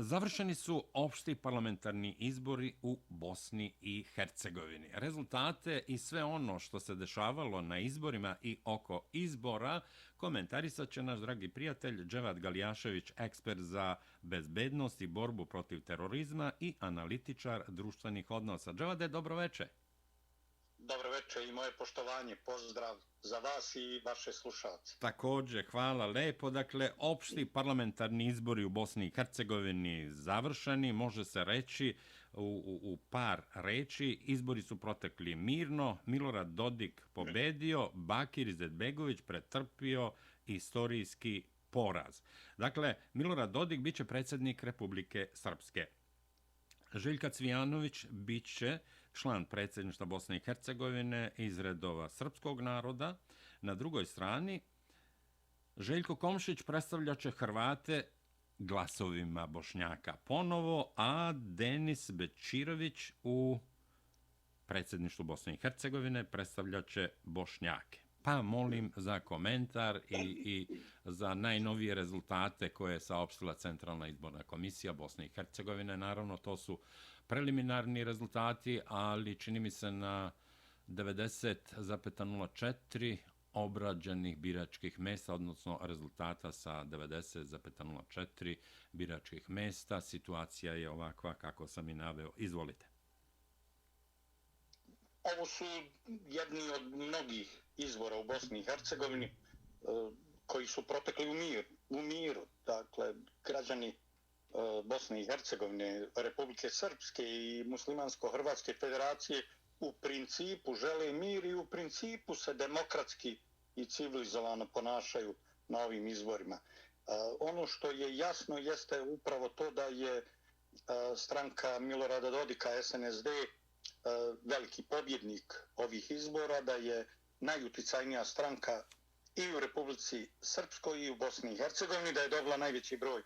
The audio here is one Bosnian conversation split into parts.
Završeni su opšti parlamentarni izbori u Bosni i Hercegovini. Rezultate i sve ono što se dešavalo na izborima i oko izbora komentarisat će naš dragi prijatelj Dževad Galijašević, ekspert za bezbednost i borbu protiv terorizma i analitičar društvenih odnosa. Dževade, dobro veče. Dobro večer i moje poštovanje, pozdrav za vas i vaše slušalce. Takođe, hvala lepo. Dakle, opšti parlamentarni izbori u Bosni i Hercegovini završeni, može se reći u par reči. Izbori su protekli mirno, Milorad Dodik pobedio, Bakir Izetbegović pretrpio istorijski poraz. Dakle, Milorad Dodik biće predsjednik Republike Srpske. Željka Cvijanović biće član predsjedništva Bosne i Hercegovine iz redova srpskog naroda. Na drugoj strani, Željko Komšić predstavljaće Hrvate glasovima Bošnjaka ponovo, a Denis Bećirović u predsjedništvu Bosne i Hercegovine predstavljaće Bošnjake. Pa molim za komentar i za najnovije rezultate koje je saopštila Centralna izborna komisija Bosne i Hercegovine. Naravno, to su preliminarni rezultati, ali čini mi se na 90,04 obrađenih biračkih mesta, odnosno rezultata sa 90,04 biračkih mesta. Situacija je ovakva kako sam i naveo. Izvolite. Ovo su jedni od mnogih izbora u Bosni i Hercegovini koji su protekli u miru. Dakle, građani Bosne i Hercegovine, Republike Srpske i Muslimansko-Hrvatske federacije u principu žele mir i u principu se demokratski i civilizovano ponašaju na ovim izborima. Ono što je jasno jeste upravo to da je stranka Milorada Dodika, SNSD, veliki pobjednik ovih izbora, da je najuticajnija stranka i u Republici Srpskoj i u Bosni i Hercegovini, da je dobila najveći broj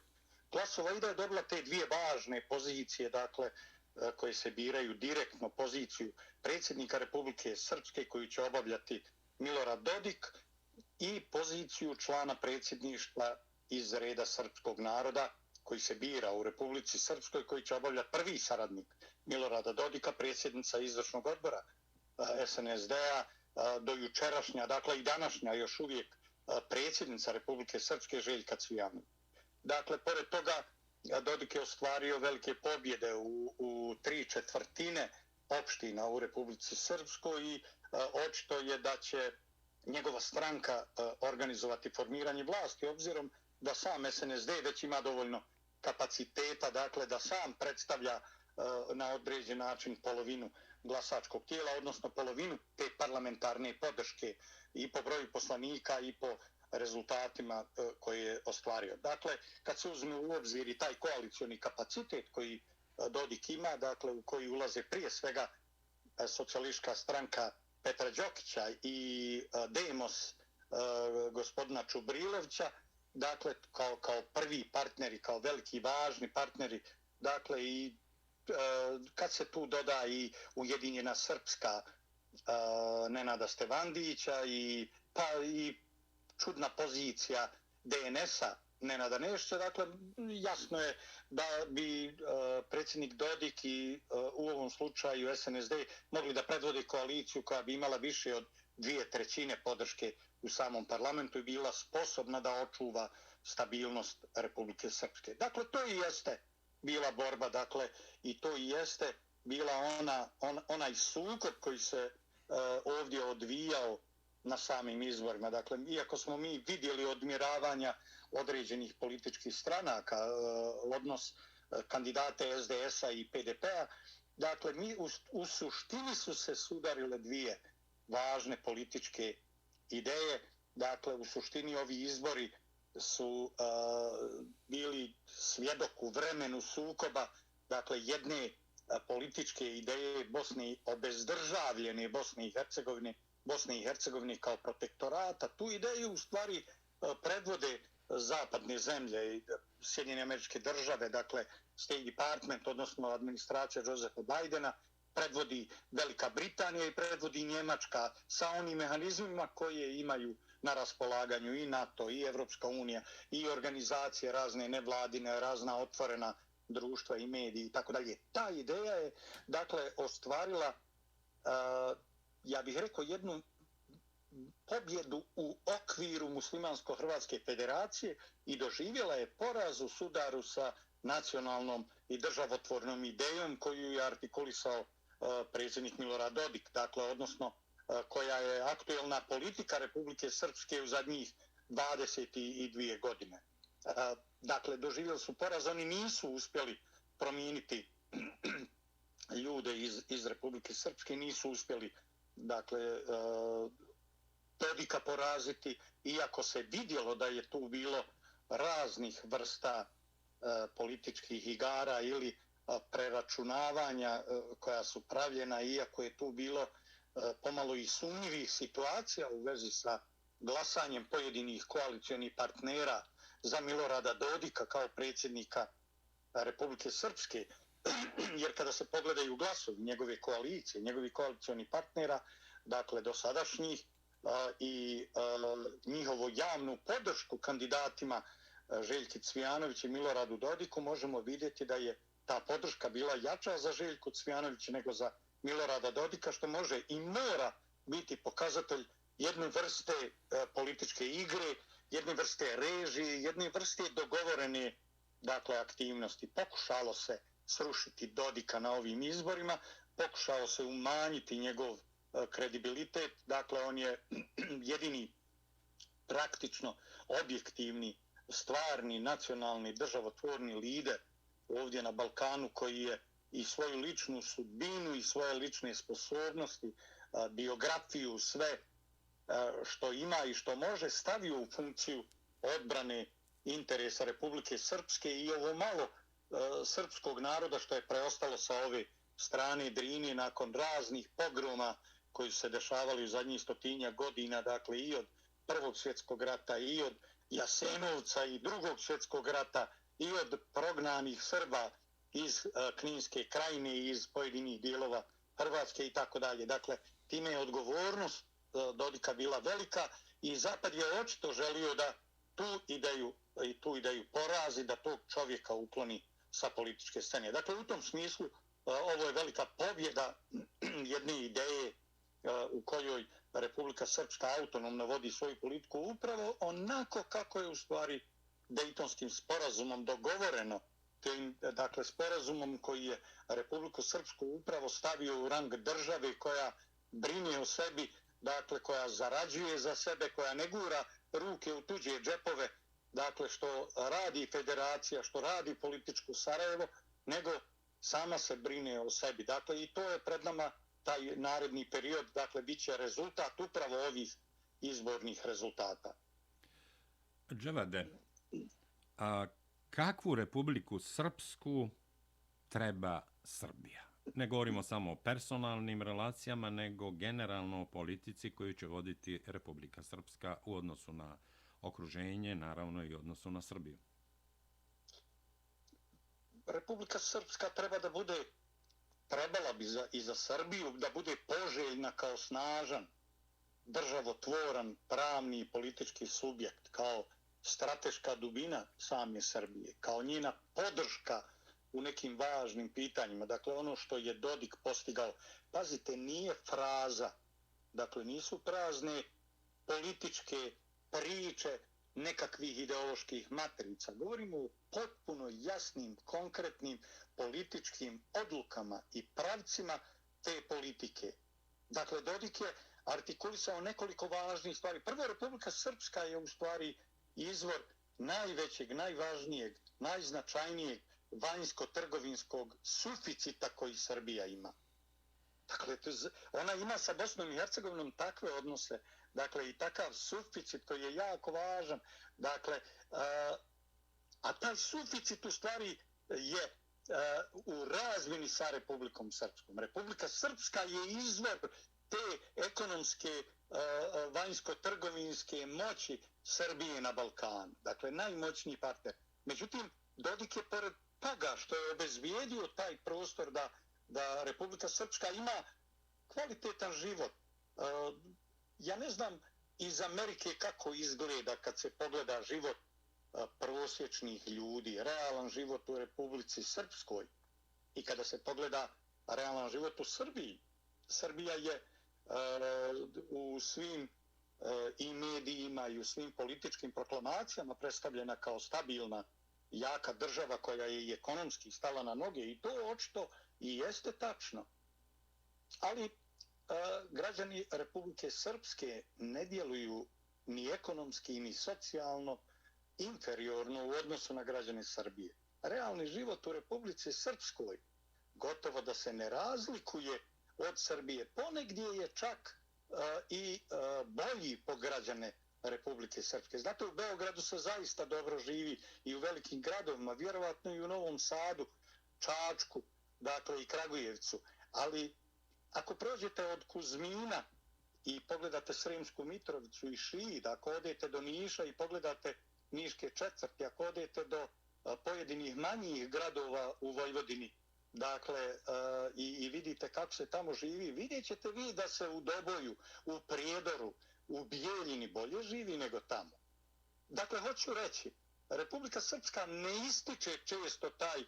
glasova i da je dobila te dvije važne pozicije, dakle, koje se biraju direktno, poziciju predsjednika Republike Srpske koju će obavljati Milorad Dodik i poziciju člana predsjedništva iz reda srpskog naroda koji se bira u Republici Srpskoj, koji će obavljati prvi saradnik Milorada Dodika, predsjednica izvršnog odbora SNSD-a, do jučerašnja, dakle i današnja još uvijek predsjednica Republike Srpske Željka Cvijanović. Dakle, pored toga, Dodik je ostvario velike pobjede u 3/4 opština u Republici Srpskoj i očito je da će njegova stranka organizovati formiranje vlasti, obzirom da sam SNSD već ima dovoljno kapaciteta, dakle da sam predstavlja na određen način polovinu glasačkog tijela, odnosno polovinu te parlamentarne podrške i po broju poslanika i po rezultatima koje je ostvario. Dakle, kad se uzme u obzir i taj koalicioni kapacitet koji Dodik ima, dakle u koji ulaze prije svega socijalistička stranka Petra Đokića i Demos gospodina Čubrilovića, dakle kao prvi partneri, kao veliki važni partneri, dakle i kad se tu doda i Ujedinjena Srpska Nenada Stevandića pa i čudna pozicija DNS-a Nenada Nešća, dakle jasno je da bi predsjednik Dodik i u ovom slučaju SNSD mogli da predvode koaliciju koja bi imala više od 2/3 podrške u samom parlamentu i bila sposobna da očuva stabilnost Republike Srpske. Dakle, to i jeste bila borba, dakle, i to i jeste bila onaj sukob koji se ovdje odvijao na samim izborima. Dakle, iako smo mi vidjeli odmjeravanja određenih političkih stranaka, odnos kandidate SDS-a i PDP-a, dakle, u suštini su se sudarile dvije važne političke ideje. Dakle, u suštini ovi izbori su bili svjedok u vremenu sukoba, dakle, jedne političke ideje obezdržavljene Bosne i Hercegovine kao protektorata. Tu ideju u stvari predvode zapadne zemlje, Sjedinjene Američke Države, dakle State Department, odnosno administracija Josepha Bidena, predvodi Velika Britanija i predvodi Njemačka sa onim mehanizmima koje imaju na raspolaganju i NATO, i Evropska unija, i organizacije razne nevladine, razna otvorena društva i mediji i tako dalje. Ta ideja je, dakle, ostvarila, ja bih rekao, jednu pobjedu u okviru Muslimansko-Hrvatske federacije i doživjela je poraz u sudaru sa nacionalnom i državotvornom idejom koju je artikulisao predsjednik Milorad Dodik, dakle, odnosno koja je aktuelna politika Republike Srpske u zadnjih 22 godine. Dakle, doživjeli su poraz, oni nisu uspjeli promijeniti ljude iz Republike Srpske, nisu uspjeli, dakle, Dodika poraziti, iako se vidjelo da je tu bilo raznih vrsta političkih igara ili preračunavanja koja su pravljena, iako je tu bilo pomalo i sumnjivih situacija u vezi sa glasanjem pojedinih koalicionih partnera za Milorada Dodika kao predsjednika Republike Srpske, jer kada se pogledaju glasovi njegove koalicije, njegovih koalicionih partnera, dakle dosadašnjih, i njihovu javnu podršku kandidatima Željki Cvijanović i Miloradu Dodiku, možemo vidjeti da je ta podrška bila jača za Željku Cvijanovića nego za Milorada Dodika, što može i mora biti pokazatelj jedne vrste političke igre, jedne vrste režije, jedne vrste dogovorene, dakle, aktivnosti. Pokušalo se srušiti Dodika na ovim izborima, pokušao se umanjiti njegov kredibilitet, dakle, on je jedini praktično objektivni, stvarni, nacionalni, državotvorni lider ovdje na Balkanu koji je i svoju ličnu sudbinu i svoje lične sposobnosti, biografiju, sve što ima i što može stavio u funkciju odbrane interesa Republike Srpske i ovo malo srpskog naroda što je preostalo sa ove strane Drine nakon raznih pogroma koji su se dešavali u zadnjih 100 godina, dakle i od Prvog svjetskog rata i od Jasenovca i Drugog svjetskog rata i od prognanih Srba iz Kninske krajine i iz pojedinih dijelova Hrvatske i tako dalje. Dakle, time je odgovornost Dodika bila velika i Zapad je očito želio da tu ideju porazi, da tog čovjeka ukloni sa političke scene. Dakle, u tom smislu ovo je velika pobjeda jedne ideje u kojoj Republika Srpska autonomno vodi svoju politiku upravo onako kako je u stvari Dejtonskim sporazumom dogovoreno, dakle sporazumom koji je Republiku Srpsku upravo stavio u rang države koja brine o sebi, dakle koja zarađuje za sebe, koja ne gura ruke u tuđe džepove, dakle što radi federacija, što radi političko Sarajevo, nego sama se brine o sebi. Dakle, i to je pred nama taj naredni period, dakle, bit će rezultat upravo ovih izbornih rezultata. Dževade, a kakvu Republiku Srpsku treba Srbija? Ne govorimo samo o personalnim relacijama, nego generalno o politici koju će voditi Republika Srpska u odnosu na okruženje, naravno i odnosu na Srbiju. Republika Srpska trebala bi i za Srbiju da bude poželjna kao snažan, državotvoran, pravni i politički subjekt, kao strateška dubina same Srbije, kao njena podrška u nekim važnim pitanjima. Dakle, ono što je Dodik postigao, pazite, nije fraza, dakle, nisu prazne političke priče nekakvih ideoloških matrica. Govorimo o potpuno jasnim, konkretnim političkim odlukama i pravcima te politike. Dakle, Dodik je artikulisao nekoliko važnih stvari. Prvo, Republika Srpska je u stvari izvor najvećeg, najvažnijeg, najznačajnijeg vanjsko-trgovinskog suficita koji Srbija ima. Dakle, ona ima sa Bosnom i Hercegovinom takve odnose, dakle, i takav suficit koji je jako važan. Dakle, a taj suficit u stvari je u razmjeni sa Republikom Srpskom. Republika Srpska je izvor te ekonomske, vanjsko-trgovinske moći Srbije na Balkanu. Dakle, najmoćniji partner. Međutim, Dodik je pored toga što je obezbijedio taj prostor da Republika Srpska ima kvalitetan život. Ja ne znam iz Amerike kako izgleda kad se pogleda život prosječnih ljudi, realan život u Republici Srpskoj i kada se pogleda realan život u Srbiji, Srbija je u svim i medijima i u svim političkim proklamacijama predstavljena kao stabilna, jaka država koja je i ekonomski stala na noge i to očito i jeste tačno. Ali građani Republike Srpske ne djeluju ni ekonomski ni socijalno inferiorno u odnosu na građane Srbije. Realni život u Republici Srpskoj gotovo da se ne razlikuje od Srbije. Ponegdje je čak i bolji po građane Republike Srpske. Znate, u Beogradu se zaista dobro živi i u velikim gradovima, vjerovatno i u Novom Sadu, Čačku, dakle i Kragujevcu. Ali ako prođete od Kuzmina i pogledate Sremsku Mitrovicu i Šid, ako odete do Niša i pogledate Niške četvrti, ako odete do pojedinih manjih gradova u Vojvodini, dakle, i vidite kako se tamo živi, vidjet ćete vi da se u Doboju, u Prijedoru, u Bijeljini bolje živi nego tamo. Dakle, hoću reći, Republika Srpska ne ističe često taj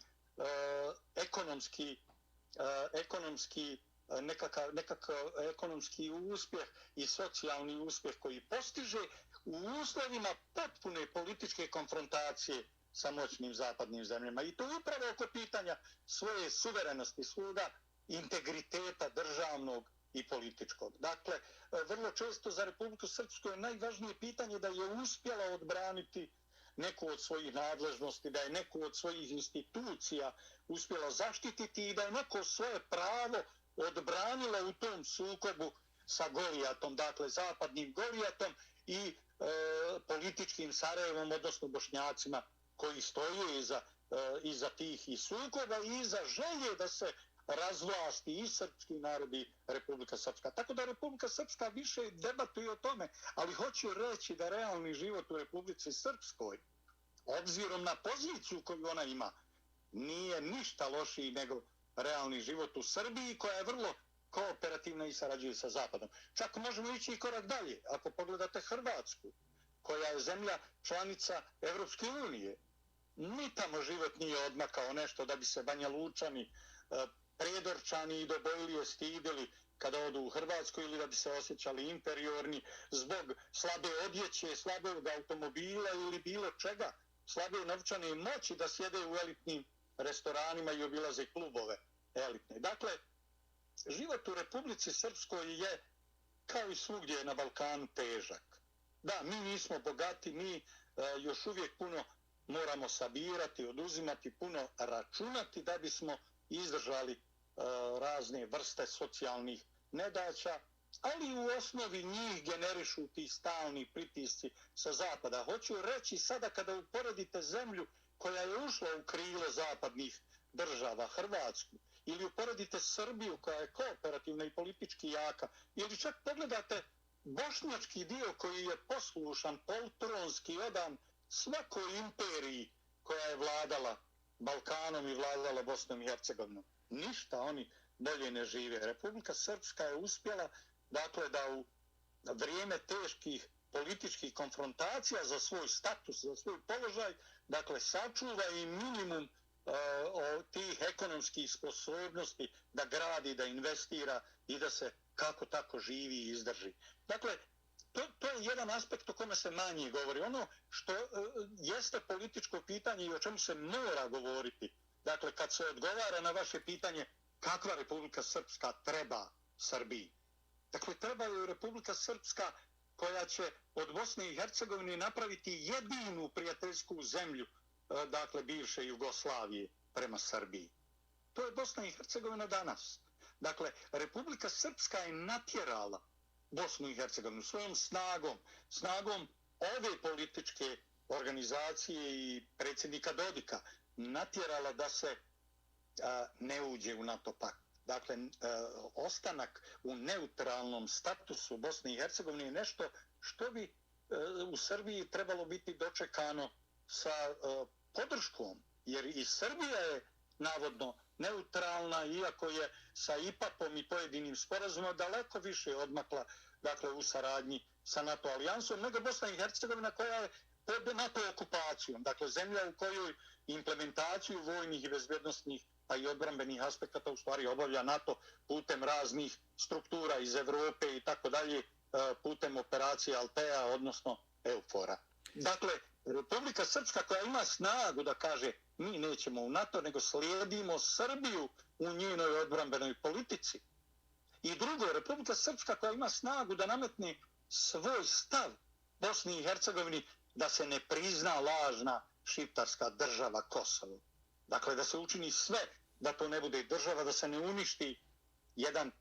nekakav ekonomski uspjeh i socijalni uspjeh koji postiže u uslovima potpune političke konfrontacije sa moćnim zapadnim zemljama. I to upravo oko pitanja svoje suverenosti, svoga integriteta državnog i političkog. Dakle, vrlo često za Republiku Srpsku je najvažnije pitanje da je uspjela odbraniti neku od svojih nadležnosti, da je neku od svojih institucija uspjela zaštititi i da je neko svoje pravo odbranila u tom sukobu sa Golijatom, dakle zapadnim Golijatom i političkim Sarajevom, odnosno Bošnjacima koji stoje iza tih i sukoba i iza želje da se razvlasti i srpski narod i Republika Srpska. Tako da Republika Srpska više debatuje o tome, ali hoću reći da realni život u Republici Srpskoj, obzirom na poziciju koju ona ima, nije ništa lošiji nego realni život u Srbiji, koja je vrlo kooperativna i sarađuje sa Zapadom. Čak možemo ići i korak dalje. Ako pogledate Hrvatsku, koja je zemlja članica Evropske unije, ni tamo život nije odmakao nešto da bi se Banja Lučani, Prijedorčani i Dobojlije stidili kada odu u Hrvatsku ili da bi se osjećali inferiorni zbog slabe odjeće, slabog automobila ili bilo čega, slabe novčane moći da sjede u elitnim restoranima i obilaze klubove elitne. Dakle, život u Republici Srpskoj je kao i svugdje na Balkanu težak. Da, mi nismo bogati, mi još uvijek puno moramo sabirati, oduzimati, puno računati da bismo izdržali razne vrste socijalnih nedaća, ali u osnovi njih generišu ti stalni pritisci sa zapada. Hoću reći sada kada uporedite zemlju koja je ušla u krilo zapadnih država, Hrvatsku, ili uporedite Srbiju koja je kooperativna i politički jaka, ili čak pogledate bošnjački dio koji je poslušan, poltronski odan svakoj imperiji koja je vladala Balkanom i vladala Bosnom i Hercegovinom. Ništa oni bolje ne žive. Republika Srpska je uspjela, dakle, da u vrijeme teških političkih konfrontacija za svoj status, za svoj položaj, dakle, sačuva i minimum tih ekonomskih sposobnosti da gradi, da investira i da se kako tako živi i izdrži. Dakle, to je jedan aspekt o kome se manje govori. Ono što jeste političko pitanje i o čemu se mora govoriti, dakle, kad se odgovara na vaše pitanje kakva Republika Srpska treba Srbiji. Dakle, treba je Republika Srpska koja će od Bosne i Hercegovine napraviti jedinu prijateljsku zemlju, dakle, bivše Jugoslavije prema Srbiji. To je Bosna i Hercegovina danas. Dakle, Republika Srpska je natjerala Bosnu i Hercegovinu svojom snagom ove političke organizacije i predsjednika Dodika natjerala da se ne uđe u NATO pakt. Dakle, ostanak u neutralnom statusu Bosne i Hercegovine je nešto što bi u Srbiji trebalo biti dočekano sa podrškom, jer i Srbija je navodno neutralna, iako je sa IPAP-om i pojedinim sporazumima daleko više odmakla, dakle, u saradnji sa NATO alijansom, nego Bosna i Hercegovina koja je pod NATO okupacijom. Dakle, zemlja u kojoj implementaciju vojnih i bezbjednostnih pa i odbrambenih aspekata u stvari obavlja NATO putem raznih struktura iz Evrope i tako dalje, putem operacije Altea, odnosno Eufora. Dakle, Republika Srpska koja ima snagu da kaže mi nećemo u NATO, nego slijedimo Srbiju u njenoj odbrambenoj politici. I drugo, Republika Srpska koja ima snagu da nametne svoj stav Bosni i Hercegovini da se ne prizna lažna šiptarska država Kosovo. Dakle, da se učini sve da to ne bude država, da se ne uništi jedan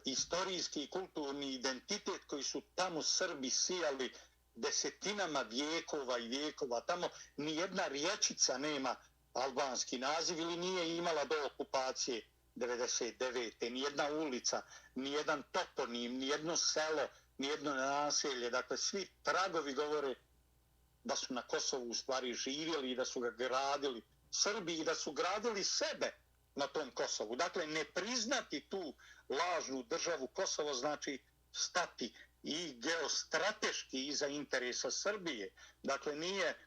istorijski i kulturni identitet koji su tamo Srbi sijali desetinama vijekova i vijekova. Tamo nijedna riječica nema albanski naziv ili nije imala do okupacije 99. Nijedna ulica, nijedan toponim, nijedno selo, nijedno naselje. Dakle, svi tragovi govore da su na Kosovu u stvari živjeli i da su ga gradili Srbi i da su gradili sebe na tom Kosovu. Dakle, ne priznati tu lažnu državu Kosovo znači stati i geostrateški iza interesa Srbije. Dakle, nije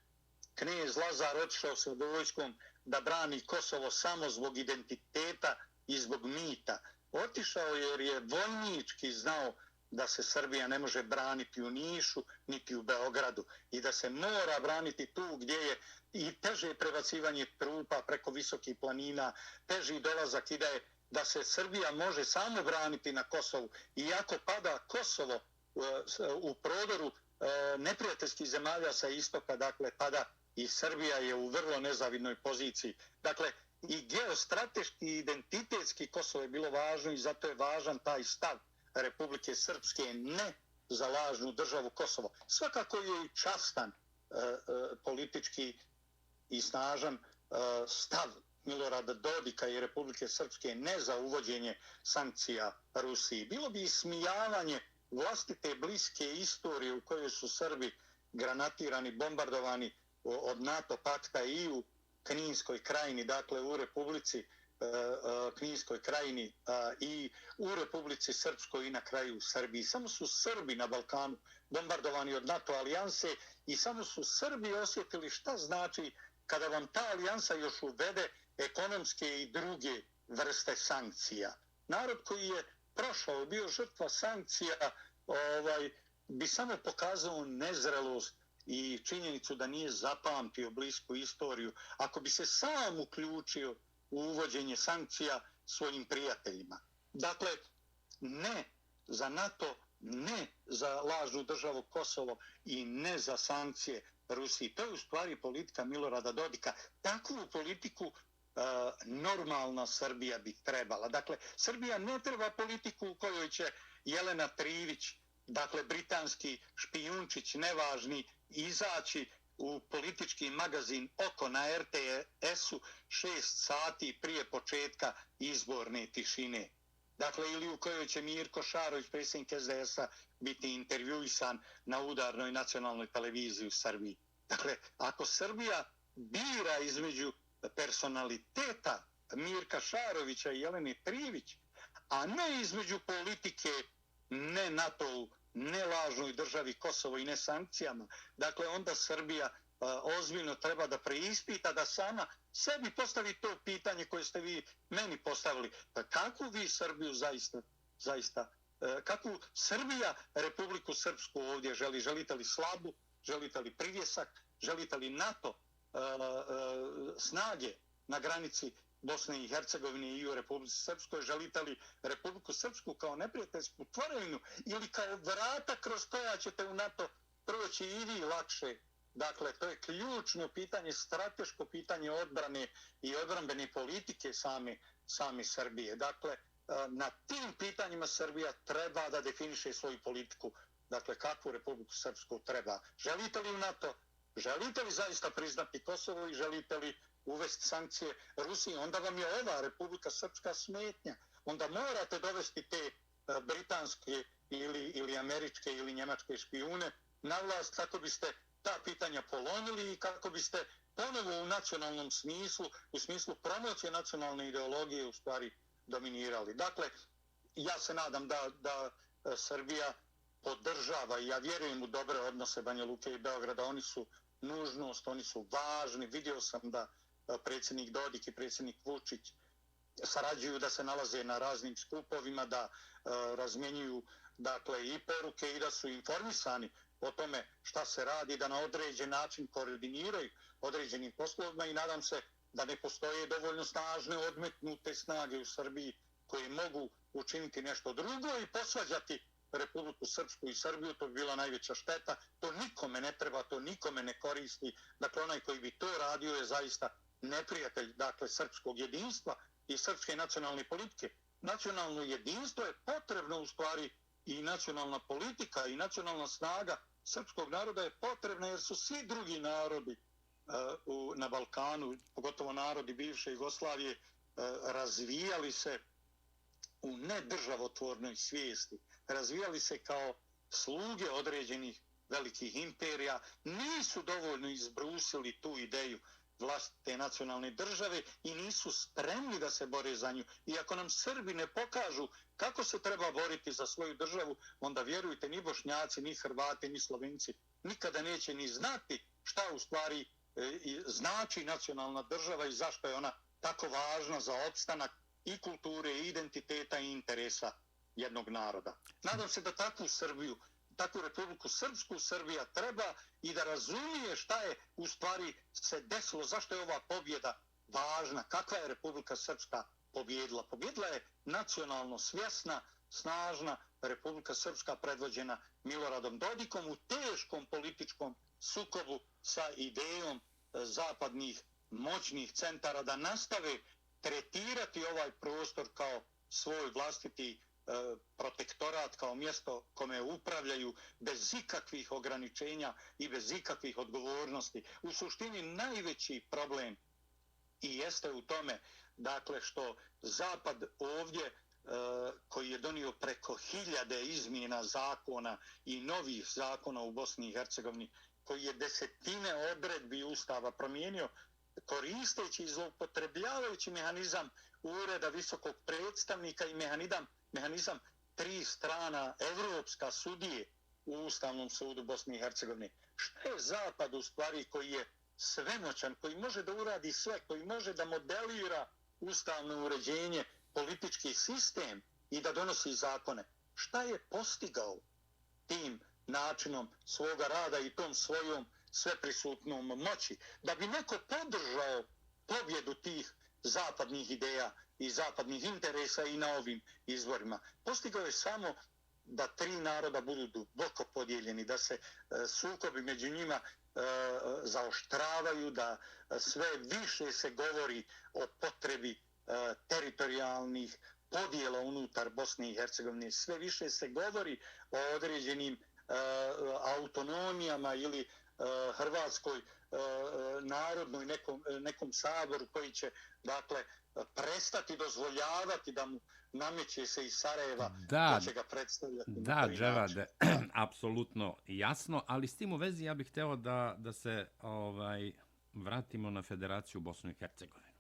knez Lazar otišao sa vojskom da brani Kosovo samo zbog identiteta i zbog mita. Otišao jer je vojnički znao da se Srbija ne može braniti u Nišu niti u Beogradu i da se mora braniti tu gdje je i teže prebacivanje trupa preko visokih planina, teži dolazak i da se Srbija može samo braniti na Kosovu. Iako pada Kosovo u prodoru neprijateljskih zemalja sa istoka, dakle pada i Srbija je u vrlo nezavidnoj poziciji. Dakle, i geostrateški i identitetski Kosovo je bilo važno i zato je važan taj stav Republike Srpske ne za lažnu državu Kosovo. Svakako je i častan politički i snažan stav Milorada Dodika i Republike Srpske ne za uvođenje sankcija Rusiji. Bilo bi ismijavanje vlastite bliske istorije u kojoj su Srbi granatirani, bombardovani od NATO pakta i u Kninskoj krajini, dakle u Republici Kninskoj krajini i u Republici Srpskoj i na kraju u Srbiji. Samo su Srbi na Balkanu bombardovani od NATO alijanse i samo su Srbi osjetili šta znači kada vam ta alijansa još uvede ekonomske i druge vrste sankcija. Narod koji je prošao, bio žrtva sankcija, bi samo pokazao nezrelost i činjenicu da nije zapamtio blisku istoriju. Ako bi se sam uključio u uvođenje sankcija svojim prijateljima. Dakle, ne za NATO, ne za lažnu državu Kosovo i ne za sankcije Rusiji. To je u stvari politika Milorada Dodika. Takvu politiku normalna Srbija bi trebala. Dakle, Srbija ne treba politiku u kojoj će Jelena Trivić, dakle britanski špijunčić nevažni, izaći u politički magazin Oko na RTS-u 6 sati prije početka izborne tišine. Dakle, ili u kojoj će Mirko Šarović, predsjednik SDS-a, biti intervjuisan na udarnoj nacionalnoj televiziji u Srbiji. Dakle, ako Srbija bira između personaliteta Mirka Šarovića i Jelene Trivić, a ne između politike ne NATO-u, ne lažnoj državi Kosovo i ne sankcijama, dakle onda Srbija ozbiljno treba da preispita, da sama sebi postavi to pitanje koje ste vi meni postavili. Kakvu vi Srbiju zaista, kakvu Srbija Republiku Srpsku ovdje želi? Želite li slabu, želite li privjesak, želite li NATO snage na granici Bosne i Hercegovine i u Republici Srpskoj, želite li Republiku Srpsku kao neprijateljsku tvorevinu ili kao vrata kroz koja ćete u NATO proći i vi lakše? Dakle, to je ključno pitanje, strateško pitanje odbrane i odbrambene politike same Srbije. Dakle, na tim pitanjima Srbija treba da definiše svoju politiku. Dakle, kakvu Republiku Srpsku treba? Želite li u NATO? Želite li zaista priznati Kosovo i želite li uvesti sankcije Rusiji? Onda vam je ova Republika Srpska smetnja. Onda morate dovesti te britanske ili američke ili njemačke špijune na vlast kako biste ta pitanja polomili i kako biste ponovo u nacionalnom smislu, u smislu promocije nacionalne ideologije u stvari dominirali. Dakle, ja se nadam da Srbija podržava i ja vjerujem u dobre odnose Banja Luke i Beograda. Oni su nužnost, oni su važni. Vidio sam da predsjednik Dodik i predsjednik Vučić sarađuju, da se nalaze na raznim skupovima, da razmjenjuju dakle i poruke i da su informisani o tome šta se radi, da na određen način koordiniraju određenim poslovima i nadam se da ne postoje dovoljno snažne odmetnute snage u Srbiji koje mogu učiniti nešto drugo i posvađati Republiku Srpsku i Srbiju. To bi bila najveća šteta. To nikome ne treba, to nikome ne koristi. Dakle, onaj koji bi to radio je zaista neprijatelj, dakle, srpskog jedinstva i srpske nacionalne politike. Nacionalno jedinstvo je potrebno u stvari i nacionalna politika i nacionalna snaga srpskog naroda je potrebna jer su svi drugi narodi na Balkanu, pogotovo narodi bivše Jugoslavije, razvijali se u nedržavotvornoj svijesti. Razvijali se kao sluge određenih velikih imperija, nisu dovoljno izbrusili tu ideju vlastite nacionalne države i nisu spremni da se bore za nju. I ako nam Srbi ne pokažu kako se treba boriti za svoju državu, onda vjerujte, ni Bošnjaci, ni Hrvati, ni Slovenci nikada neće ni znati šta u stvari znači nacionalna država i zašto je ona tako važna za opstanak i kulture, i identiteta, i interesa jednog naroda. Nadam se da takvu Srbiju, takvu Republiku Srpsku Srbija treba i da razumije šta je u stvari se desilo, zašto je ova pobjeda važna, kakva je Republika Srpska pobjedila. Pobjedila je nacionalno svjesna, snažna Republika Srpska predvođena Miloradom Dodikom u teškom političkom sukobu sa idejom zapadnih moćnih centara da nastave tretirati ovaj prostor kao svoj vlastiti protektorat, kao mjesto kome upravljaju bez ikakvih ograničenja i bez ikakvih odgovornosti. U suštini najveći problem i jeste u tome dakle što Zapad ovdje koji je donio preko 1000 izmjena zakona i novih zakona u Bosni i Hercegovini, koji je desetine odredbi Ustava promijenio, koristeći i zloupotrebljavajući mehanizam Ureda visokog predstavnika i mehanizam 3 strana evropska sudije u Ustavnom sudu Bosne i Hercegovine. Šta je Zapad u stvari koji je svemoćan, koji može da uradi sve, koji može da modelira ustavno uređenje, politički sistem i da donosi zakone? Šta je postigao tim načinom svoga rada i tom svojom sveprisutnom moći? Da bi neko podržao pobjedu tih zapadnih ideja i zapadnih interesa i na ovim izborima, postigao je samo da 3 naroda budu duboko podijeljeni, da se sukobi među njima zaoštravaju, da sve više se govori o potrebi teritorijalnih podjela unutar Bosne i Hercegovine, sve više se govori o određenim autonomijama ili Hrvatskoj narodnoj nekom saboru koji će dakle prestati dozvoljavati da mu nameće se iz Sarajeva da će ga predstavljati. Da, Dževade, apsolutno jasno, ali s tim u vezi ja bih hteo da se vratimo na Federaciju Bosnu i Hercegovinu.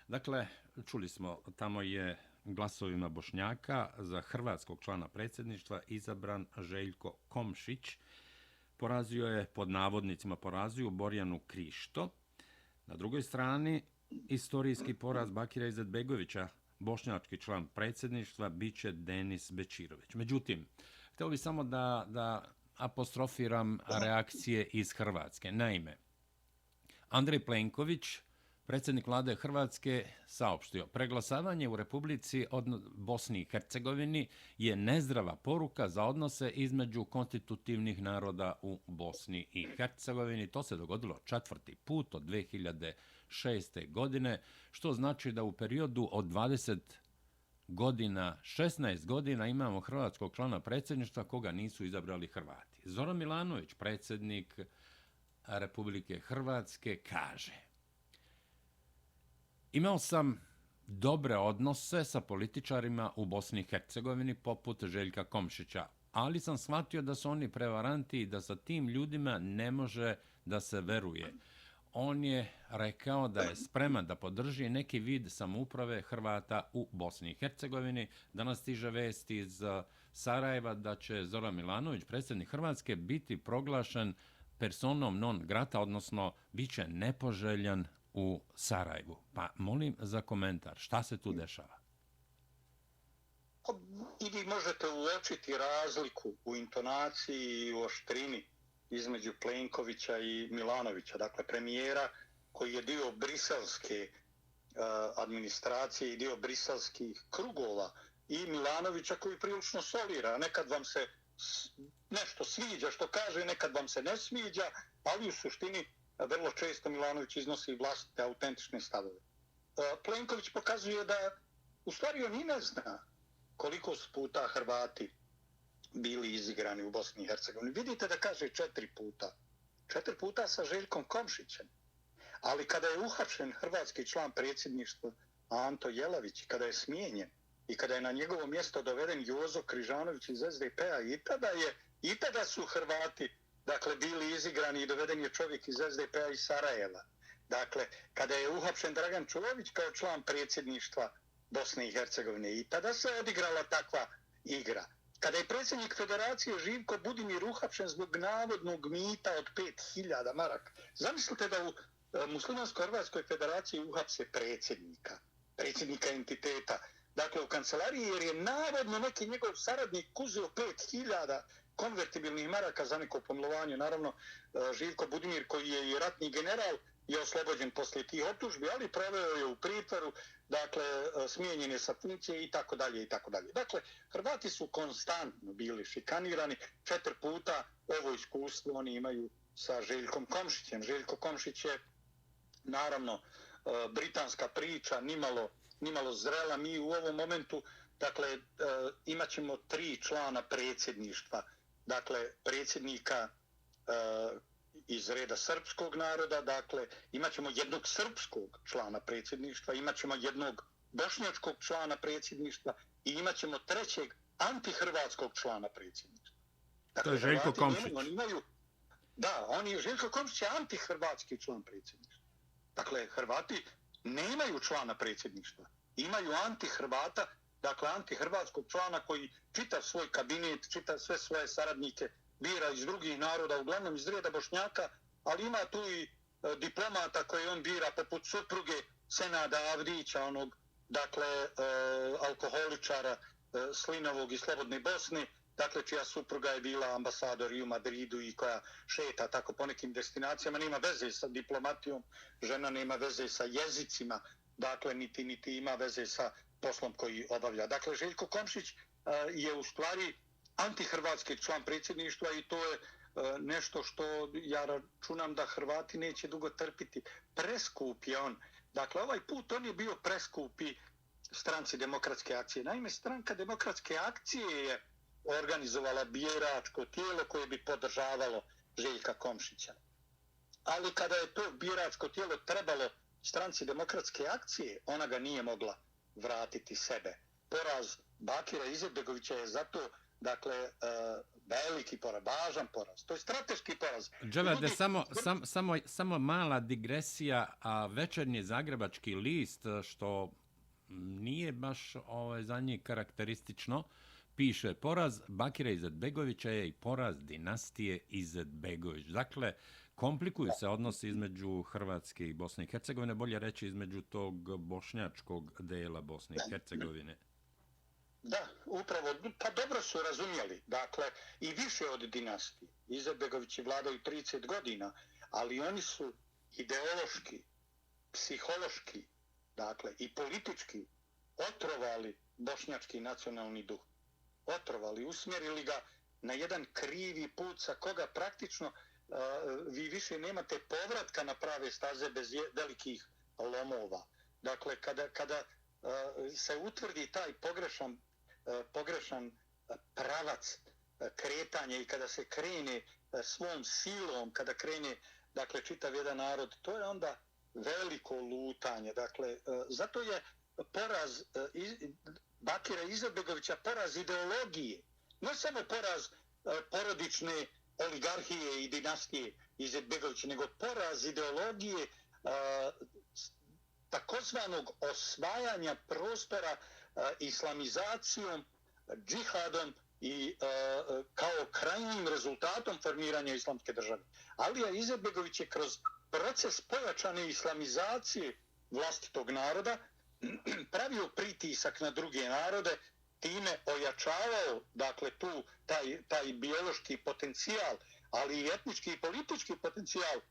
Dakle, čuli smo, tamo je glasovima Bošnjaka za hrvatskog člana predsjedništva izabran Željko Komšić. Porazio je, pod navodnicima porazio, Borjanu Krišto. Na drugoj strani, istorijski poraz Bakira Izetbegovića, bošnjački član predsjedništva, bit će Denis Bečirović. Međutim, htio bih samo da apostrofiram reakcije iz Hrvatske. Naime, Andrej Plenković, predsjednik vlade Hrvatske, saopštio: preglasavanje u Republici Bosni i Hercegovini je nezdrava poruka za odnose između konstitutivnih naroda u Bosni i Hercegovini. To se dogodilo 4. put od 2006. godine, što znači da u periodu od 20 godina, 16 godina imamo hrvatskog člana predsjedništva koga nisu izabrali Hrvati. Zoran Milanović, predsjednik Republike Hrvatske, kaže: imao sam dobre odnose sa političarima u Bosni i Hercegovini poput Željka Komšića, ali sam shvatio da su oni prevaranti i da sa tim ljudima ne može da se veruje. On je rekao da je spreman da podrži neki vid samouprave Hrvata u Bosni i Hercegovini. Danas stiže vest iz Sarajeva da će Zoran Milanović, predsjednik Hrvatske, biti proglašen personom non grata, odnosno bit će nepoželjan u Sarajevu. Pa molim za komentar, šta se tu dešava? I vi možete uočiti razliku u intonaciji i u oštrini između Plenkovića i Milanovića, dakle premijera koji je dio briselske administracije i dio briselskih krugova, i Milanovića koji prilično solira. Nekad vam se nešto sviđa što kaže, nekad vam se ne sviđa, ali u suštini vrlo često Milanović iznosi vlastite autentične stavove. Plenković pokazuje da u stvari on i ne zna koliko su puta Hrvati bili izigrani u Bosni i Hercegovini. Vidite da kaže 4 puta. 4 puta sa Željkom Komšićem. Ali kada je uhapšen hrvatski član predsjedništva Anto Jelavić, kada je smijenjen i kada je na njegovo mjesto doveden Jozo Križanović iz SDP-a, i tada su Hrvati dakle bili izigrani i doveden je čovjek iz SDP-a iz Sarajeva. Dakle, kada je uhapšen Dragan Čović kao član predsjedništva Bosne i Hercegovine, i tada se odigrala takva igra. Kada je predsjednik Federacije Živko Budimir uhapšen zbog navodnog mita od 5000 maraka. Zamislite da u Muslimansko-Hrvatskoj federaciji uhapse predsjednika entiteta, dakle u kancelariji, jer je navodno neki njegov saradnik uzeo 5000 konvertibilnih maraka za neko pomilovanje. Naravno, Živko Budimir, koji je i ratni general, je oslobođen poslije tih optužbi, ali proveo je u pritvoru, dakle, smijenjen je sa funkcije i tako dalje i tako dalje. Dakle, Hrvati su konstantno bili šikanirani. 4 puta ovo iskustvo oni imaju sa Željkom Komšićem. Željko Komšić je, naravno, britanska priča, nimalo zrela. Mi u ovom momentu, dakle, imat ćemo 3 člana predsjedništva. Dakle, predsjednika iz reda srpskog naroda, dakle, imat ćemo jednog srpskog člana predsjedništva, imat ćemo jednog bošnjačkog člana predsjedništva i imat ćemo 3. antihrvatskog člana predsjedništva. Dakle, to je Željko Komšić. Željko Komšić je antihrvatski član predsjedništva. Dakle, Hrvati nemaju člana predsjedništva, imaju antihrvata, dakle, antihrvatskog člana koji čita svoj kabinet, čita sve svoje saradnike, bira iz drugih naroda, uglavnom iz reda Bošnjaka, ali ima tu i diplomata koje on bira, poput supruge Senada Avdića, onog, dakle, alkoholičara Slinovog i Slobodne Bosne, dakle, čija supruga je bila ambasador i u Madridu i koja šeta tako po nekim destinacijama, nema veze sa diplomatijom, žena nema veze sa jezicima, dakle, niti ima veze sa poslom koji obavlja. Dakle, Željko Komšić je u stvari antihrvatski član predsjedništva i to je nešto što ja računam da Hrvati neće dugo trpiti. Preskup je on. Dakle, ovaj put on je bio preskupi stranci Demokratske akcije. Naime, stranka Demokratske akcije je organizovala biračko tijelo koje bi podržavalo Željka Komšića. Ali kada je to biračko tijelo trebalo stranci Demokratske akcije, ona ga nije mogla vratiti sebe. Poraz Bakira Izetbegovića je zato, dakle, veliki poraz, važan poraz. To je strateški poraz. Dželede, samo mala digresija, a Večernji zagrebački list, što nije baš za njih karakteristično, piše poraz Bakira Izetbegovića je i poraz dinastije Izetbegović. Dakle, komplikuju se odnosi između Hrvatske i Bosne i Hercegovine, bolje reći između tog bošnjačkog dela Bosne i Hercegovine. Da, upravo, pa dobro su razumjeli, dakle, i više od dinastije. Izetbegovići vladaju 30 godina, ali oni su ideološki, psihološki, dakle, i politički otrovali bošnjački nacionalni duh. Otrovali, usmjerili ga na jedan krivi put sa koga praktično vi više nemate povratka na prave staze bez velikih lomova. Dakle, kada se utvrdi taj pogrešan pravac kretanja i kada se krene svom silom, kada krene, dakle, čitav jedan narod, to je onda veliko lutanje. Dakle, zato je poraz Bakira Izetbegovića poraz ideologije, ne samo poraz porodične oligarhije i dinastije Izetbegovića, nego poraz ideologije takozvanog osvajanja prostora islamizacijom, džihadom i kao krajnjim rezultatom formiranja islamske države. Alija Izetbegović je kroz proces pojačane islamizacije vlastitog naroda pravio pritisak na druge narode, time ojačavao, dakle, taj biološki potencijal, ali i etnički i politički potencijal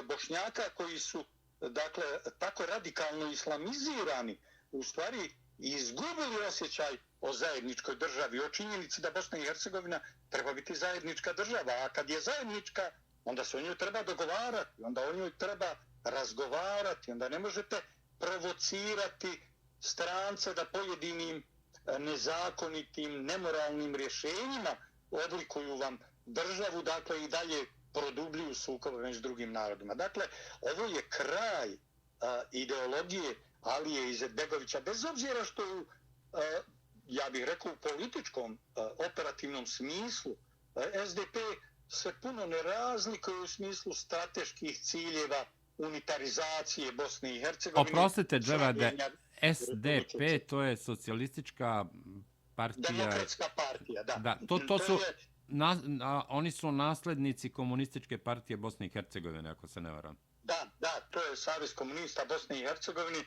Bošnjaka koji su, dakle, tako radikalno islamizirani, u stvari izgubili osjećaj o zajedničkoj državi, o činjenici da Bosna i Hercegovina treba biti zajednička država, a kad je zajednička, onda se o njoj treba dogovarati, onda o njoj treba razgovarati, onda ne možete provocirati strance da pojedinim nezakonitim, nemoralnim rješenjima oblikuju vam državu, dakle, i dalje produbljuju sukobe među drugim narodima. Dakle, ovo je kraj ideologije Alije Izetbegovića, bez obzira što ja bih rekao u političkom, operativnom smislu, SDP se puno ne razlikuje u smislu strateških ciljeva unitarizacije Bosne i Hercegovine. Oprostite, Dževade, SDP, to je socijalistička partija. Demokratska partija, da. Da, to su, oni su naslednici komunističke partije Bosne i Hercegovine, ako se ne varam. Da, to je Savez komunista Bosne i Hercegovine.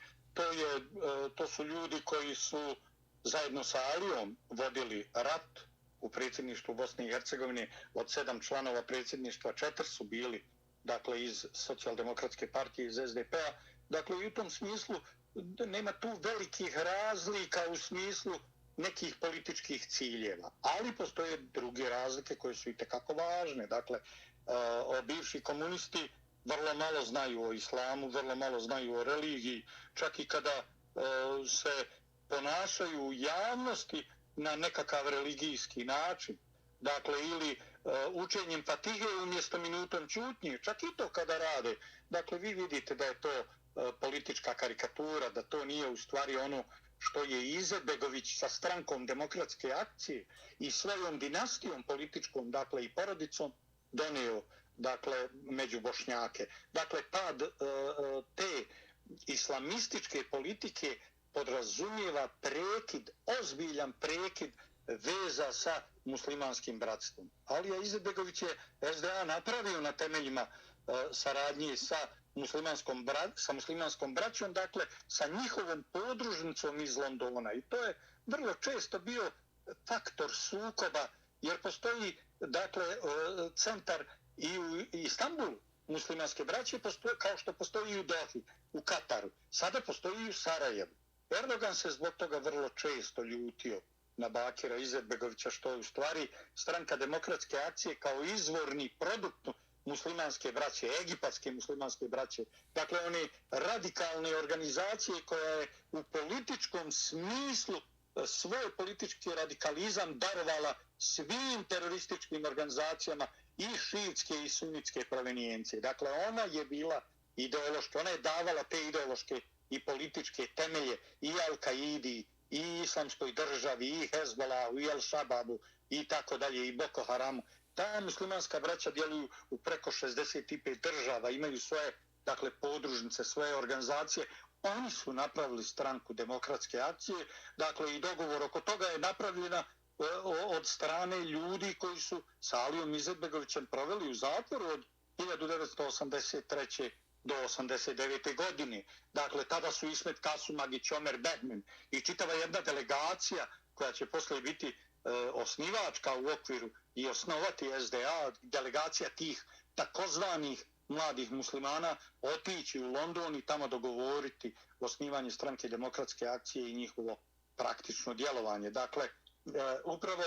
To su ljudi koji su zajedno sa Alijom vodili rat u predsjedništvu Bosne i Hercegovine. Od 7 članova predsjedništva 4 su bili, dakle, iz socijaldemokratske partije, iz SDP-a. Dakle, i u tom smislu nema tu velikih razlika u smislu nekih političkih ciljeva. Ali postoje druge razlike koje su itekako važne. Dakle, bivši komunisti vrlo malo znaju o islamu, vrlo malo znaju o religiji, čak i kada se ponašaju u javnosti na nekakav religijski način. Dakle, ili učenjem Fatihe umjesto minutom ćutnje, čak i to kada rade. Dakle, vi vidite da je to politička karikatura, da to nije u stvari ono što je Izetbegović sa strankom Demokratske akcije i svojom dinastijom političkom, dakle, i porodicom donio, dakle, među Bošnjake. Dakle, pad te islamističke politike podrazumijeva prekid, ozbiljan prekid veza sa muslimanskim bratstvom. Alija Izetbegović je SDA napravio na temeljima saradnje sa muslimanskom braćom, dakle, sa njihovom podružnicom iz Londona. I to je vrlo često bio faktor sukoba, jer postoji, dakle, centar i u Istanbulu muslimanske braće, kao što postoji i u Dohi, u Kataru. Sada postoji i u Sarajevu. Erdogan se zbog toga vrlo često ljutio na Bakira Izetbegovića, što je u stvari stranka Demokratske akcije kao izvorni produkt muslimanske braće, egipatske muslimanske braće. Dakle, one radikalne organizacije koja je u političkom smislu svoj politički radikalizam darovala svim terorističkim organizacijama i šiitske i sunnitske provenijencije. Dakle, ona je bila ideološka, ona je davala te ideološke i političke temelje i Al-Kaidi, i Islamskoj državi, i Hezbollahu, i Al-Shababu, i tako dalje, i Boko Haramu. Ta muslimanska braća djeluju u preko 65 država, imaju svoje, dakle, podružnice, svoje organizacije. Oni su napravili stranku Demokratske akcije, dakle, i dogovor oko toga je napravljena od strane ljudi koji su sa Alijom Izetbegovićem proveli u zatvoru od 1983. do 89. godine. Dakle, tada su Ismet Kasumagić, Omer Begmen i čitava jedna delegacija koja će poslije biti osnivačka u okviru i osnovati SDA, delegacija tih takozvanih mladih muslimana, otići u London i tamo dogovoriti osnivanje stranke Demokratske akcije i njihovo praktično djelovanje. Dakle, upravo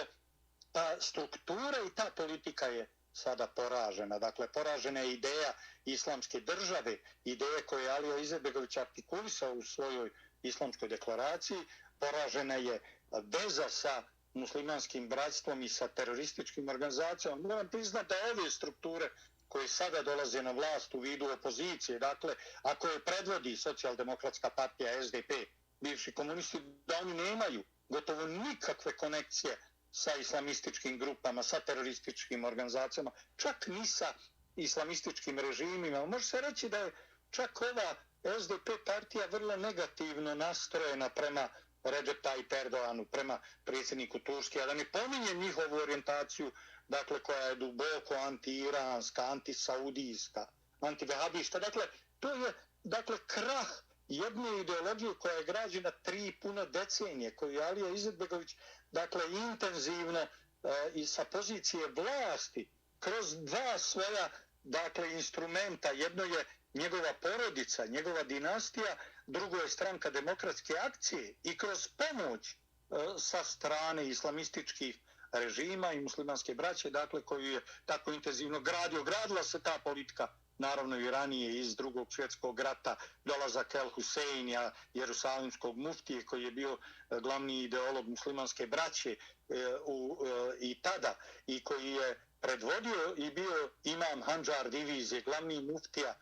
ta struktura i ta politika je sada poražena. Dakle, poražena je ideja islamske države, ideje koje je Alija Izetbegović artikulisao u svojoj islamskoj deklaraciji, poražena je veza sa muslimanskim bratstvom i sa terorističkim organizacijama. Moram priznati da ove strukture koje sada dolaze na vlast u vidu opozicije, dakle, ako je predvodi socijaldemokratska partija SDP, bivši komunisti, da oni nemaju gotovo nikakve konekcije sa islamističkim grupama, sa terorističkim organizacijama, čak ni sa islamističkim režimima. Može se reći da je čak ova SDP partija vrlo negativno nastrojena prema Recep Tayyip Erdoganu, prema predsjedniku Turske, a da ne pominjem njihovu orijentaciju, dakle, koja je duboko anti-iranska, anti-saudijska, anti-vehabijska. Dakle, to je, dakle, krah jedne ideologije koja je građena 3 pune decenije, koju je Alija Izetbegović, dakle, intenzivno i sa pozicije vlasti, kroz 2 svoja, dakle, instrumenta. Jedno je njegova porodica, njegova dinastija, drugo je Stranka demokratske akcije i kroz pomoć sa strane islamističkih režima i muslimanske braće, dakle, koju je tako intenzivno gradio. Gradila se ta politika, naravno i ranije iz Drugog svjetskog rata, dolazak El Huseinija, jerusalimskog muftije, koji je bio glavni ideolog muslimanske braće i tada, i koji je predvodio i bio imam Handžar divizije, glavni muftija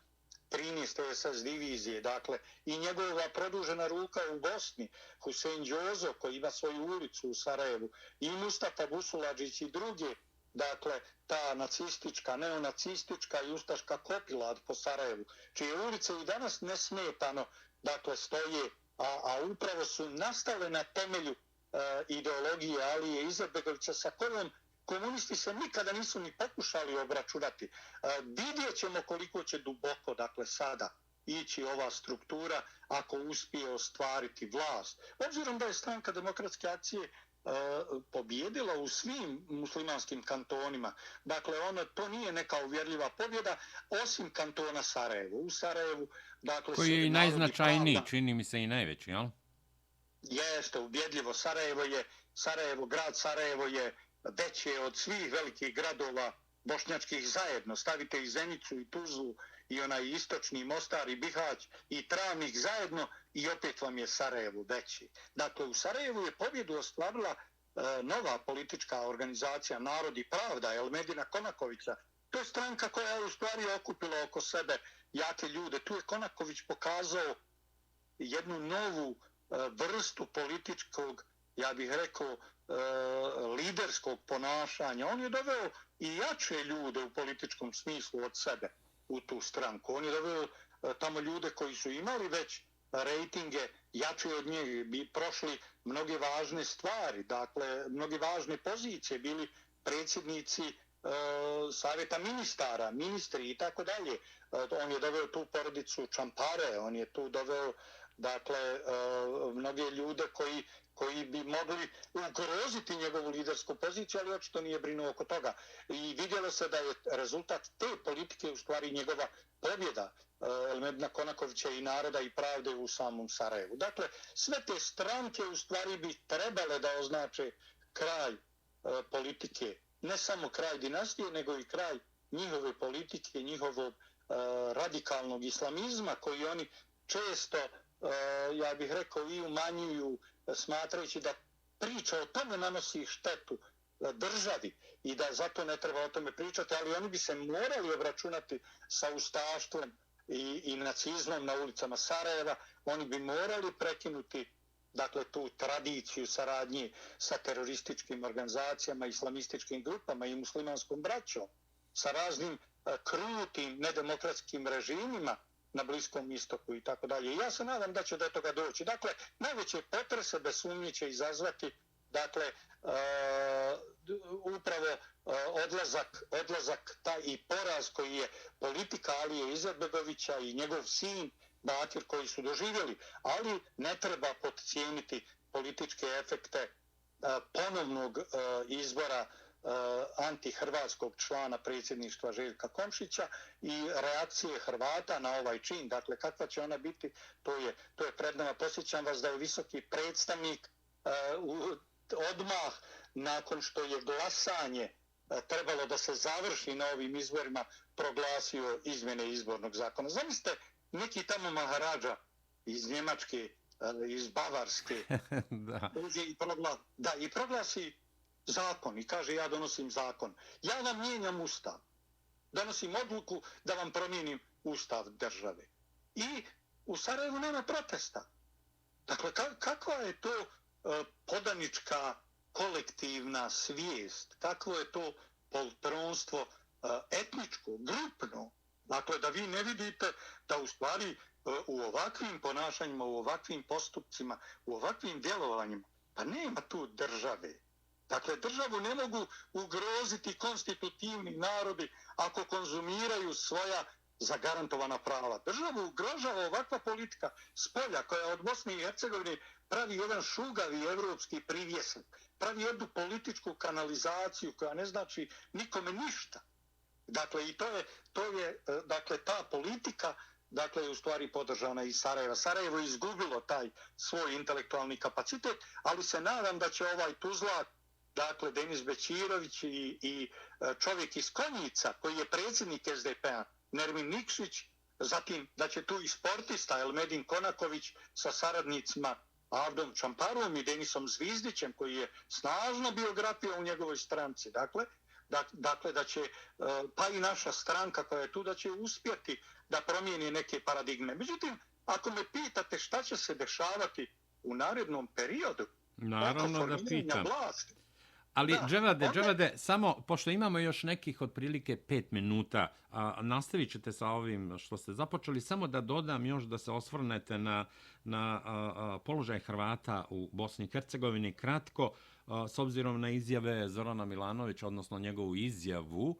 13. SS divizije, dakle, i njegova produžena ruka u Bosni, Husein Džozo, koji ima svoju ulicu u Sarajevu, i Mustafa Busuladžić i druge, dakle, ta nacistička, neonacistička i ustaška kopilad po Sarajevu, čije ulice i danas nesmetano, dakle, stoje, a upravo su nastale na temelju ideologije Alije Izetbegovića, sa kojom komunisti se nikada nisu ni pokušali obračunati. Vidjet ćemo koliko će duboko, dakle, sada ići ova struktura ako uspije ostvariti vlast. Obzirom da je Stranka demokratske akcije pobjedila u svim muslimanskim kantonima, dakle, to nije neka uvjerljiva pobjeda, osim kantona Sarajevo. U Sarajevu, dakle, koji je i najznačajniji, čini mi se i najveći, jel? Jeste, ubjedljivo. Grad Sarajevo je veće od svih velikih gradova bošnjačkih zajedno. Stavite i Zenicu i Tuzlu i onaj istočni Mostar i Bihać i Travnik zajedno i opet vam je Sarajevo veći. Dakle, u Sarajevu je pobjedu ostvarila nova politička organizacija Narod i pravda, Elmedina Konakovića. To je stranka koja je u stvari okupila oko sebe jake ljude. Tu je Konaković pokazao jednu novu vrstu političkog, ja bih rekao, liderskog ponašanja. On je doveo i jače ljude u političkom smislu od sebe u tu stranku. On je doveo tamo ljude koji su imali već rejtinge jače od njih, bi prošli mnoge važne stvari, dakle, mnoge važne pozicije, bili predsjednici savjeta ministara, ministri i tako dalje. On je doveo tu porodicu Čampare, on je tu doveo, dakle, mnoge ljude koji bi mogli ugroziti njegovu lidersku poziciju, ali očito nije brinuo oko toga. I vidjelo se da je rezultat te politike u stvari njegova pobjeda Elmedina Konakovića i Naroda i pravde u samom Sarajevu. Dakle, sve te stranke u stvari bi trebale da označe kraj politike, ne samo kraj dinastije, nego i kraj njihove politike, njihovog radikalnog islamizma, koji oni često, ja bih rekao, i umanjuju, smatrajući da priča o tome nanosi štetu državi i da zato ne treba o tome pričati, ali oni bi se morali obračunati sa ustaštvom i nacizmom na ulicama Sarajeva. Oni bi morali prekinuti, dakle, tu tradiciju saradnje sa terorističkim organizacijama, islamističkim grupama i muslimanskom braćom, sa raznim krutim, nedemokratskim režimima na Bliskom istoku i tako dalje. Ja se nadam da će do toga doći. Dakle, najveće potrese bez sumnje će izazvati, dakle, upravo odlazak taj i poraz koji je politika Alije Izetbegovića i njegov sin Bakir koji su doživjeli, ali ne treba podcijeniti političke efekte ponovnog izbora antihrvatskog člana predsjedništva Željka Komšića i reakcije Hrvata na ovaj čin. Dakle, kakva će ona biti, to je pred nama. Posjećam vas da je visoki predstavnik odmah nakon što je glasanje trebalo da se završi na ovim izborima proglasio izmjene izbornog zakona. Zamislite, neki tamo Maharadža iz Njemačke, iz Bavarske, i proglasi zakon i kaže ja donosim zakon. Ja vam mijenjam ustav. Donosim odluku da vam promijenim ustav države. I u Sarajevu nema protesta. Dakle, kakva je to podanička kolektivna svijest? Kakvo je to poltronstvo etničko, grupno? Dakle, da vi ne vidite da u stvari u ovakvim ponašanjima, u ovakvim postupcima, u ovakvim djelovanjima, pa nema tu države. Dakle, državu ne mogu ugroziti konstitutivni narodi ako konzumiraju svoja zagarantovana prava. Državu ugrožava ovakva politika spolja koja od Bosne i Hercegovine pravi jedan šugavi evropski privjesak, pravi jednu političku kanalizaciju koja ne znači nikome ništa. Dakle, i to je dakle, ta politika dakle, je u stvari podržana iz Sarajeva. Sarajevo je izgubilo taj svoj intelektualni kapacitet, ali se nadam da će ovaj Tuzlak, dakle, Denis Bećirović i čovjek iz Konjica, koji je predsjednik SDP-a, Nermin Nikšić, zatim da će tu i sportista Elmedin Konaković sa saradnicima Avdom Čamparom i Denisom Zvizdićem, koji je snažna biografija u njegovoj stranci. Dakle, da će, pa i naša stranka koja je tu, da će uspjeti da promijeni neke paradigme. Međutim, ako me pitate šta će se dešavati u narednom periodu, naravno da pitam. Vlasti, ali Dževade, samo, pošto imamo još nekih otprilike 5 minuta, nastavit ćete sa ovim što ste započeli, samo da dodam još da se osvrnete na položaj Hrvata u Bosni i Hercegovini kratko, s obzirom na izjave Zorana Milanovića, odnosno njegovu izjavu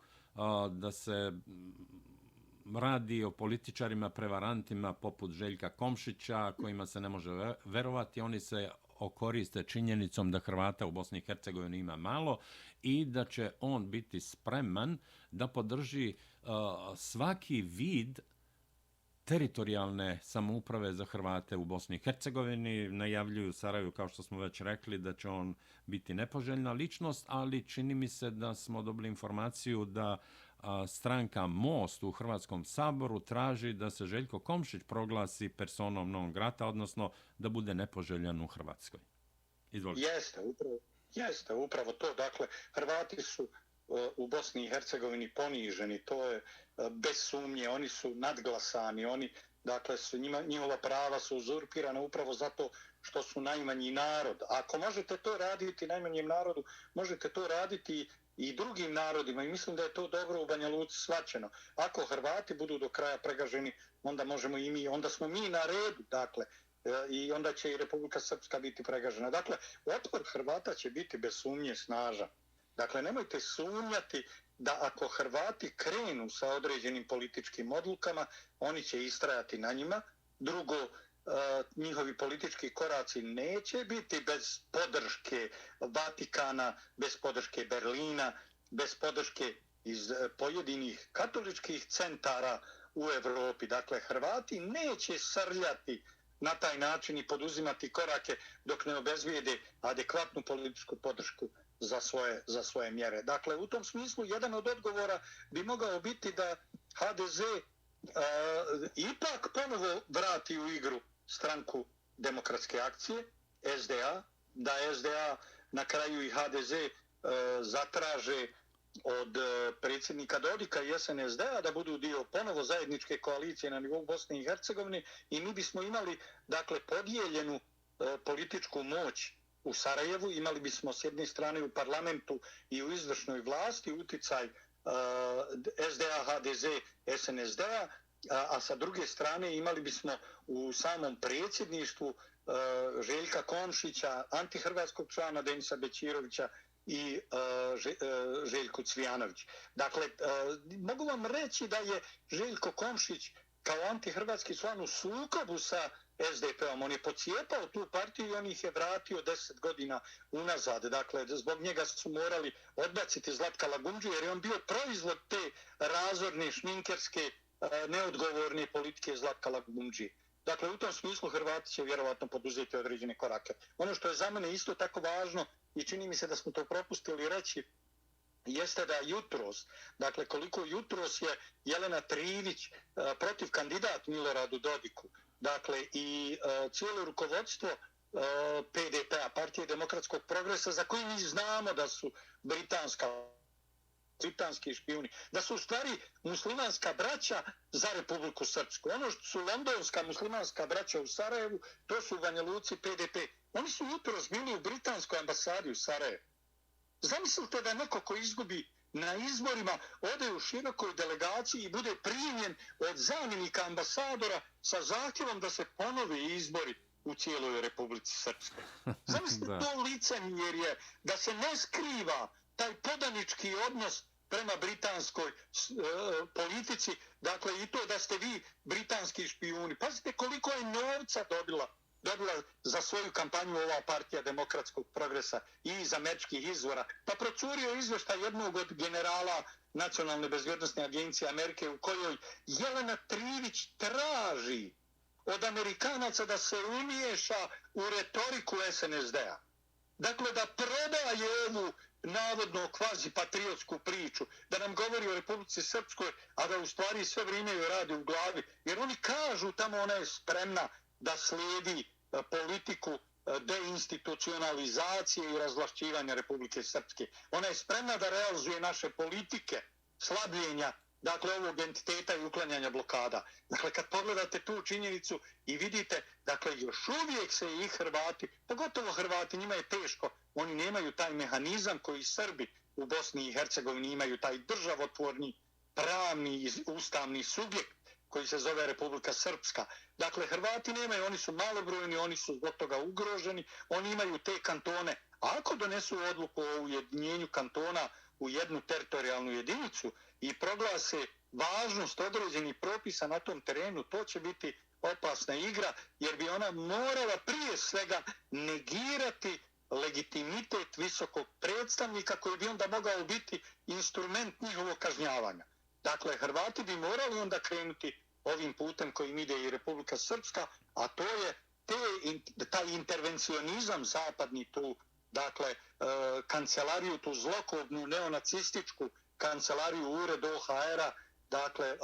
da se radi o političarima, prevarantima poput Željka Komšića, kojima se ne može verovati. Oni se okoriste činjenicom da Hrvata u Bosni i Hercegovini ima malo i da će on biti spreman da podrži svaki vid teritorijalne samouprave za Hrvate u Bosni i Hercegovini. Najavljuju Sarajevu, kao što smo već rekli, da će on biti nepoželjna ličnost, ali čini mi se da smo dobili informaciju da stranka Most u Hrvatskom saboru traži da se Željko Komšić proglasi personom non grata, odnosno da bude nepoželjan u Hrvatskoj. Izvolite. Jeste, upravo to. Dakle, Hrvati su u Bosni i Hercegovini poniženi, to je bez sumnje, oni su nadglasani, dakle, njihova prava su uzurpirana upravo zato što su najmanji narod. Ako možete to raditi najmanjem narodu, možete to raditi i drugim narodima i mislim da je to dobro u Banja Luci shvaćeno. Ako Hrvati budu do kraja pregaženi, onda možemo i mi, onda smo mi na redu, dakle, i onda će i Republika Srpska biti pregažena. Dakle, otpor Hrvata će biti bez sumnje snažan. Dakle, nemojte sumnjati da ako Hrvati krenu sa određenim političkim odlukama, oni će istrajati na njima. Drugo, njihovi politički koraci neće biti bez podrške Vatikana, bez podrške Berlina, bez podrške iz pojedinih katoličkih centara u Europi. Dakle, Hrvati neće srljati na taj način i poduzimati korake dok ne obezbijede adekvatnu političku podršku za svoje mjere. Dakle, u tom smislu jedan od odgovora bi mogao biti da HDZ ipak ponovo vrati u igru stranku Demokratske akcije, SDA, da SDA na kraju i HDZ zatraže od predsjednika Dodika i SNSD-a da budu dio ponovo zajedničke koalicije na nivou Bosne i Hercegovine i mi bismo imali, dakle, podijeljenu političku moć u Sarajevu, imali bismo s jedne strane u parlamentu i u izvršnoj vlasti uticaj SDA, HDZ, SNSD-a, a sa druge strane imali bismo u samom predsjedništvu Željka Komšića, antihrvatskog člana Denisa Bećirovića i Željku Cvijanović. Dakle, mogu vam reći da je Željko Komšić kao antihrvatski član u sukobu sa SDP-om. On je pocijepao tu partiju i on ih je vratio 10 godina unazad. Dakle, zbog njega su morali odbaciti Zlatka Lagumđiju jer je on bio proizvod te razorne, šminkerske, neodgovorne politike Zlatka Lagumđije. Dakle, u tom smislu Hrvati će vjerovatno poduzeti određene korake. Ono što je za mene isto tako važno i čini mi se da smo to propustili reći, jeste da jutros, dakle koliko jutros je Jelena Trivić protiv kandidat Miloradu Dodiku, dakle i cijelo rukovodstvo PDP-a, Partije demokratskog progresa, za koji mi znamo da su britanski špijuni, da su u stvari muslimanska braća za Republiku Srpsku. Ono što su londonska muslimanska braća u Sarajevu, to su u Banja Luci PDP. Oni su jutros bili u britanskoj ambasadi u Sarajevu. Zamislite da neko ko izgubi na izborima ode u širokoj delegaciji i bude primljen od zamjenika ambasadora sa zahtjevom da se ponove izbori u cijeloj Republici Srpskoj. Zamislite to licemjerje, da se ne skriva taj podanički odnos prema britanskoj politici, dakle i to da ste vi britanski špijuni. Pazite koliko je novca dobila za svoju kampanju ova partija demokratskog progresa i iz američkih izvora. Pa procurio izvještaj jednog od generala Nacionalne bezbjednosne agencije Amerike u kojoj Jelena Trivić traži od Amerikanaca da se umiješa u retoriku SNSD-a. Dakle, da prodaje ovu navodno kvazi patriotsku priču, da nam govori o Republici Srpskoj, a da u stvari sve vrijeme joj radi u glavi. Jer oni kažu tamo ona je spremna da slijedi politiku deinstitucionalizacije i razvlašćivanja Republike Srpske. Ona je spremna da realizuje naše politike slabljenja, dakle, ovog entiteta i uklanjanja blokada. Dakle, kad pogledate tu činjenicu i vidite, dakle, još uvijek se i Hrvati, pogotovo Hrvati, njima je teško, oni nemaju taj mehanizam koji Srbi u Bosni i Hercegovini imaju, taj državotvorni, pravni i ustavni subjekt koji se zove Republika Srpska. Dakle, Hrvati nemaju, oni su malobrojni, oni su zbog toga ugroženi, oni imaju te kantone. A ako donesu odluku o ujedinjenju kantona u jednu teritorijalnu jedinicu i proglase važnost određenih propisa na tom terenu, to će biti opasna igra, jer bi ona morala prije svega negirati legitimitet visokog predstavnika koji bi onda mogao biti instrument njihovog kažnjavanja. Dakle, Hrvati bi morali onda krenuti ovim putem kojim ide i Republika Srpska, a to je taj intervencionizam zapadni, tu, dakle, kancelariju, tu zlokobnu neonacističku kancelariju Ured OHR-a, dakle,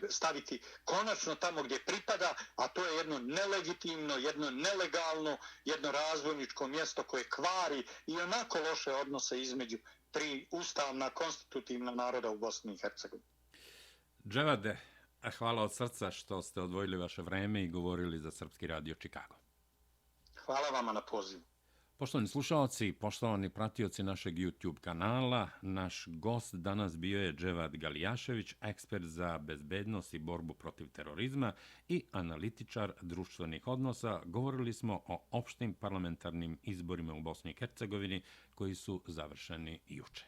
staviti konačno tamo gdje pripada, a to je jedno nelegitimno, jedno nelegalno, jedno razvojničko mjesto koje kvari i onako loše odnose između tri ustavna, konstitutivna naroda u Bosni i Hercegovini. Dževade, hvala od srca što ste odvojili vaše vreme i govorili za Srpski radio Čikago. Hvala vama na pozivu. Poštovani slušalci, poštovani pratioci našeg YouTube kanala, naš gost danas bio je Dževad Galijašević, ekspert za bezbednost i borbu protiv terorizma i analitičar društvenih odnosa. Govorili smo o opštim parlamentarnim izborima u Bosni i Hercegovini koji su završeni juče.